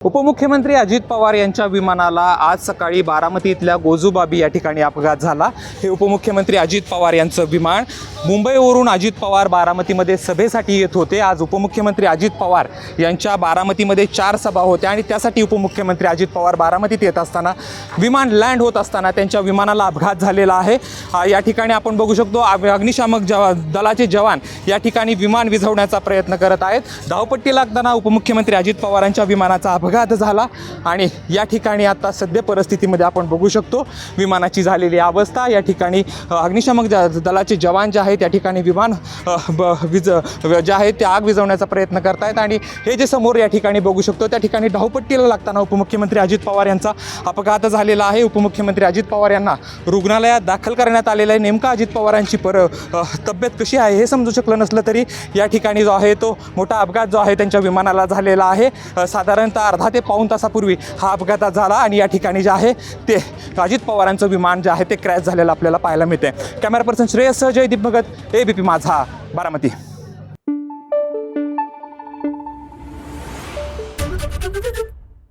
उपमुख्यमंत्री अजित पवार यांच्या विमानाला आज सकाळी बारामती इथल्या गोजूबाबी या ठिकाणी अपघात झाला। हे उपमुख्यमंत्री अजित पवार यांचं विमान मुंबईवरून अजित पवार बारामतीमध्ये सभेसाठी येत होते। आज उपमुख्यमंत्री अजित पवार यांच्या बारामतीमध्ये 4 सभा होत्या आणि त्यासाठी उपमुख्यमंत्री अजित पवार बारामतीत येत असताना विमान लँड होत असताना त्यांच्या विमानाला अपघात झालेला आहे। या ठिकाणी आपण बघू शकतो अग्निशामक दलाचे जवान या ठिकाणी विमान विझवण्याचा प्रयत्न करत आहेत। धावपट्टी लागताना उपमुख्यमंत्री अजित पवारांच्या विमानाचा अपघात झाला आणि या ठिकाणी आता सध्या परिस्थितीमध्ये आपण बघू शकतो विमानाची झालेली अवस्था। या ठिकाणी अग्निशामक दलाचे जवान जे आहेत त्या ठिकाणी विमान जे आहे ते आग विझवण्याचा प्रयत्न करत आहेत आणि हे जे समोर या ठिकाणी बघू शकतो त्या ठिकाणी धावपट्टीला लागताना उपमुख्यमंत्री अजित पवार यांचा अपघात झालेला आहे। उपमुख्यमंत्री अजित पवार यांना रुग्णालयात दाखल करण्यात आलेलं आहे। नेमका अजित पवारांची तब्येत कशी आहे हे समजू शकलं नसलं तरी या ठिकाणी जो आहे तो मोठा अपघात जो आहे त्यांच्या विमानाला झालेला आहे। साधारणतः अर्धा ते पाऊण तासापूर्वी हा अपघात झाला आणि या ठिकाणी जे आहे ते अजित पवारांचं विमान जे आहे ते क्रॅश झालेलं आपल्याला पाहायला मिळते। Camera person Shreyas Jaydeep Bhagat, ABP Majha, Baramati.